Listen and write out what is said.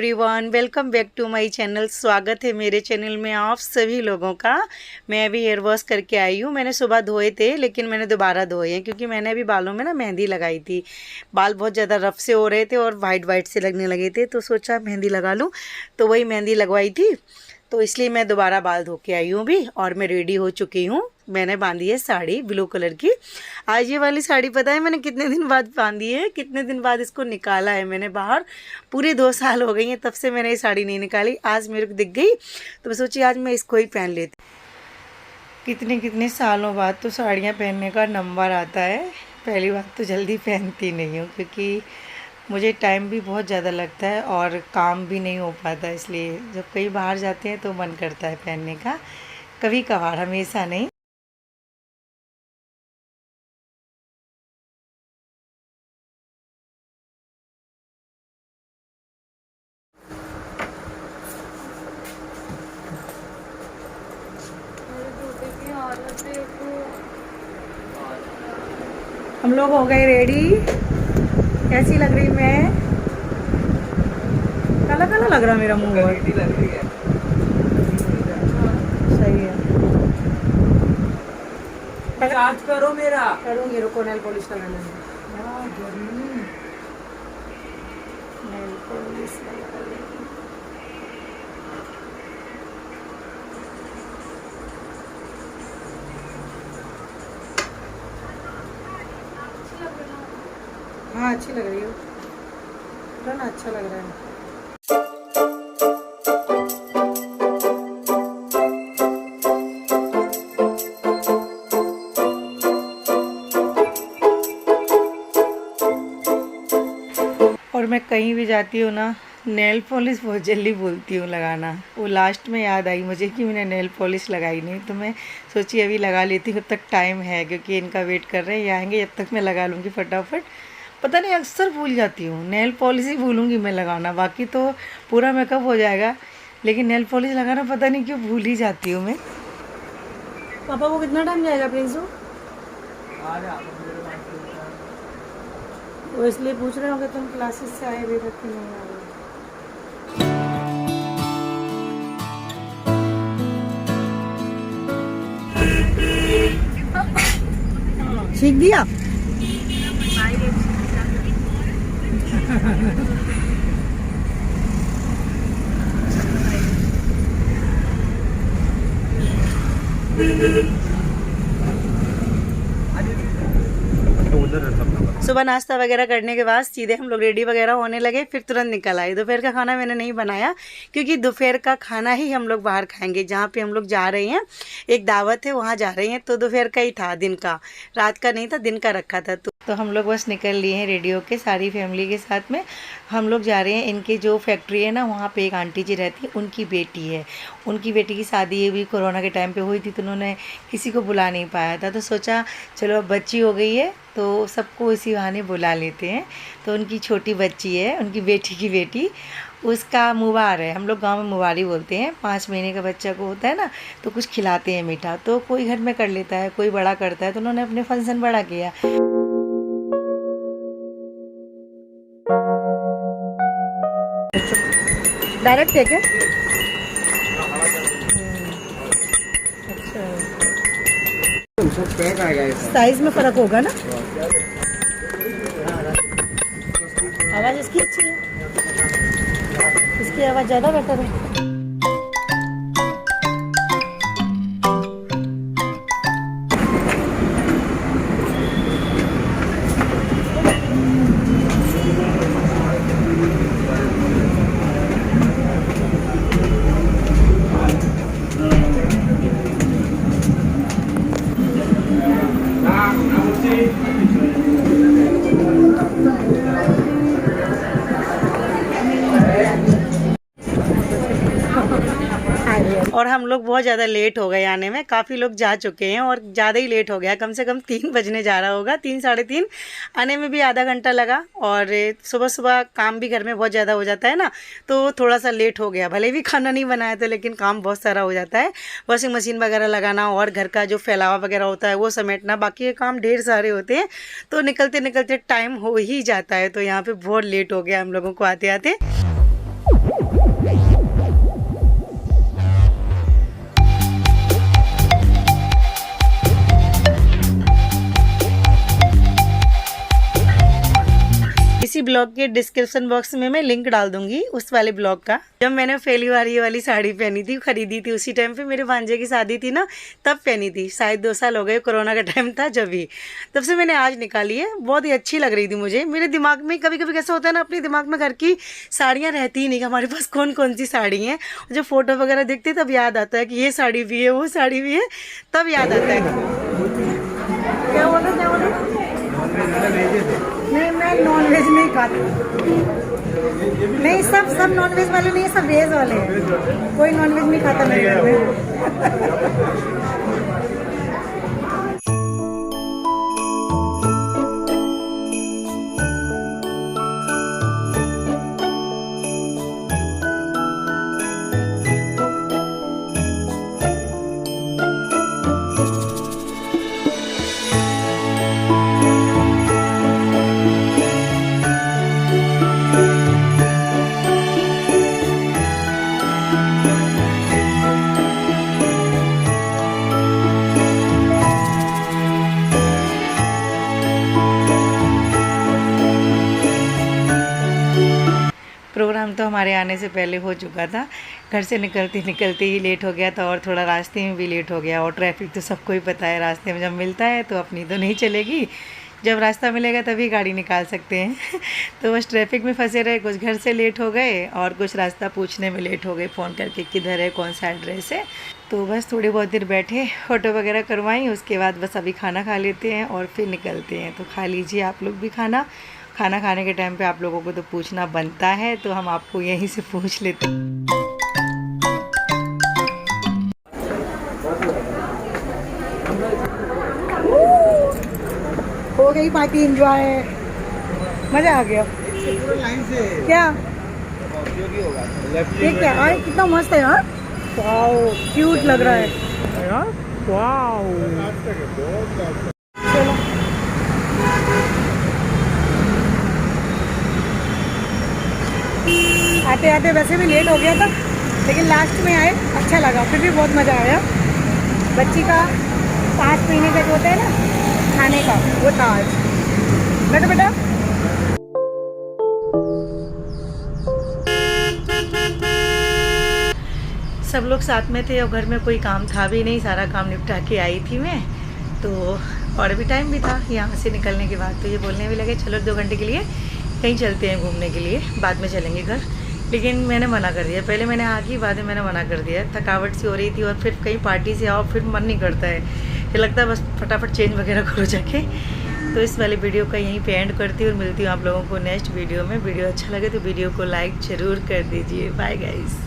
Everyone, welcome back to my channel. स्वागत है मेरे चैनल में आप सभी लोगों का। मैं अभी हेयर वॉश करके आई हूँ। मैंने सुबह धोए थे लेकिन मैंने दोबारा धोए हैं क्योंकि मैंने अभी बालों में ना मेहंदी लगाई थी। बाल बहुत ज़्यादा रफ से हो रहे थे और वाइट से लगने लगे थे, तो सोचा मेहंदी लगा लूँ। तो वही मेहंदी लगवाई थी, तो इसलिए मैं दोबारा बाल धो के आई हूँ अभी। और मैं रेडी हो चुकी हूँ। मैंने बांधी है साड़ी ब्लू कलर की। आज ये वाली साड़ी पता है मैंने कितने दिन बाद बांधी है, कितने दिन बाद इसको निकाला है मैंने बाहर। पूरे 2 साल हो गई हैं तब से मैंने ये साड़ी नहीं निकाली। आज मेरे को दिख गई तो मैं सोची आज मैं इसको ही पहन लेती। कितने कितने सालों बाद तो साड़ियाँ पहनने का नंबर आता है। पहली बात तो जल्दी पहनती नहीं हूँ क्योंकि मुझे टाइम भी बहुत ज़्यादा लगता है और काम भी नहीं हो पाता, इसलिए जब कहीं बाहर जाते हैं तो मन करता है पहनने का, कभी कभार, हमेशा नहीं। हम लोग हो गए रेडी। कैसी लग रही मैं? काला काला लग रहा मेरा मुंह। लग रही है। सही है। चार्ज करो मेरा। करूँगी, रुको नेल पॉलिश लगाना है। नेल पॉलिश लगा लेंगे। हाँ अच्छी लग रही है ना, अच्छा लग रहा है। और मैं कहीं भी जाती हूँ ना, नेल पॉलिश बहुत जल्दी भूलती हूँ लगाना। वो लास्ट में याद आई मुझे कि मैंने नेल पॉलिश लगाई नहीं, तो मैं सोची अभी लगा लेती हूँ, जब तक टाइम है, क्योंकि इनका वेट कर रहे हैं, ये आएंगे, जब तक मैं लगा लूँगी फटाफट। पता नहीं अक्सर भूल जाती हूँ, नेल पॉलिश ही भूलूँगी मैं लगाना, बाकी तो पूरा मेकअप हो जाएगा, लेकिन नेल पॉलिश लगाना पता नहीं क्यों भूल ही जाती हूँ मैं। पापा को कितना टाइम जाएगा प्रिंसू? वो इसलिए पूछ रहे होंगे तुम क्लासेस से आए अभी तक नहीं आए। सीख दिया। सुबह नाश्ता वगैरह करने के बाद सीधे हम लोग रेडी वगैरह होने लगे, फिर तुरंत निकल आए। दोपहर का खाना मैंने नहीं बनाया क्योंकि दोपहर का खाना ही हम लोग बाहर खाएंगे। जहाँ पे हम लोग जा रहे हैं, एक दावत है, वहाँ जा रहे हैं, तो दोपहर का ही था, दिन का, रात का नहीं था, दिन का रखा था। तो हम लोग बस निकल लिए हैं रेडी होके सारी फैमिली के साथ में। हम लोग जा रहे हैं, इनकी जो फैक्ट्री है ना, वहाँ पे एक आंटी जी रहती है, उनकी बेटी है, उनकी बेटी की शादी अभी कोरोना के टाइम पे हुई थी, तो उन्होंने किसी को बुला नहीं पाया था, तो सोचा चलो अब बच्ची हो गई है तो सबको इसी बहाने बुला लेते हैं। तो उनकी छोटी बच्ची है, उनकी बेटी की बेटी, उसका मुबार है, हम लोग गांव में मुबारी बोलते हैं। 5 महीने का बच्चा को होता है ना, तो कुछ खिलाते हैं मीठा, तो कोई घर में कर लेता है, कोई बड़ा करता है, तो उन्होंने अपने फंक्शन बड़ा किया। डायरेक्ट है क्या? अच्छा, साइज में फर्क होगा ना। आवाज़ इसकी अच्छी है, इसकी आवाज़ ज़्यादा बेटर है। और हम लोग बहुत ज़्यादा लेट हो गए आने में, काफ़ी लोग जा चुके हैं और ज़्यादा ही लेट हो गया, कम से कम 3 बजने जा रहा होगा, 3 साढ़े 3। आने में भी आधा घंटा लगा और सुबह सुबह काम भी घर में बहुत ज़्यादा हो जाता है ना, तो थोड़ा सा लेट हो गया। भले भी खाना नहीं बनाया था लेकिन काम बहुत सारा हो जाता है, वॉशिंग मशीन वगैरह लगाना और घर का जो फैलावा वगैरह होता है वो समेटना, बाकी ये काम ढेर सारे होते हैं, तो निकलते निकलते टाइम हो ही जाता है। तो यहाँ पर बहुत लेट हो गया हम लोगों को आते आते। ब्लॉग के डिस्क्रिप्शन बॉक्स में मैं लिंक डाल दूंगी उस वाले ब्लॉग का। जब मैंने पहली बार ये वाली साड़ी पहनी थी, खरीदी थी, उसी टाइम पे मेरे भांजे की शादी थी ना, तब पहनी थी। शायद 2 साल हो गए, कोरोना का टाइम था जब ही, तब से मैंने आज निकाली है। बहुत ही अच्छी लग रही थी मुझे। मेरे दिमाग में कभी कभी कैसा होता है ना, अपने दिमाग में घर की साड़ियाँ रहती ही नहीं, हमारे पास कौन कौन सी साड़ी हैं। जब फोटो वगैरह देखते तब याद आता है कि ये साड़ी भी है, वो साड़ी भी है, तब याद आता है। क्या बोलो क्या बोलो? नहीं, मैं नॉन वेज नहीं खाती। नहीं, सब नॉन वेज वाले नहीं, सब वेज वाले हैं। कोई नॉन वेज नहीं खाता मेरे घर में। प्रोग्राम तो हमारे आने से पहले हो चुका था। घर से निकलते निकलते ही लेट हो गया था, और थोड़ा रास्ते में भी लेट हो गया। और ट्रैफिक तो सबको ही पता है, रास्ते में जब मिलता है तो अपनी तो नहीं चलेगी, जब रास्ता मिलेगा तभी गाड़ी निकाल सकते हैं। तो बस ट्रैफिक में फंसे रहे, कुछ घर से लेट हो गए और कुछ रास्ता पूछने में लेट हो गए, फ़ोन करके किधर है, कौन सा एड्रेस है। तो बस थोड़ी बहुत देर बैठे, फ़ोटो वगैरह करवाई, उसके बाद बस अभी खाना खा लेते हैं और फिर निकलते हैं। तो खा लीजिए आप लोग भी खाना। खाना खाने के टाइम पे आप लोगों को तो पूछना बनता है, तो हम आपको यहीं से पूछ लेते हैं। हो गई पार्टी एंजॉय, मज़ा आ गया। क्या ये क्या है? कितना मस्त है यार, वाओ क्यूट लग रहा है यार, वाओ। चलो आते आते वैसे भी लेट हो गया था, लेकिन लास्ट में आए, अच्छा लगा, फिर भी बहुत मज़ा आया। बच्ची का 5 महीने का जो होता है ना खाने का, वो था आज। बेटा बेटा सब लोग साथ में थे और घर में कोई काम था भी नहीं, सारा काम निपटा के आई थी मैं। तो और भी टाइम भी था यहाँ से निकलने के बाद, तो ये बोलने भी लगे चलो 2 घंटे के लिए कहीं चलते हैं घूमने के लिए, बाद में चलेंगे घर। लेकिन मैंने मना कर दिया, पहले मैंने हाँ की, बाद में मैंने मना कर दिया। थकावट सी हो रही थी और फिर कहीं पार्टी से आओ फिर मन नहीं करता है, फिर लगता है बस फटाफट चेंज वगैरह करो जाके। तो इस वाले वीडियो का यहीं पे एंड करती हूँ और मिलती हूँ आप लोगों को नेक्स्ट वीडियो में। वीडियो अच्छा लगे तो वीडियो को लाइक ज़रूर कर दीजिए। Bye guys.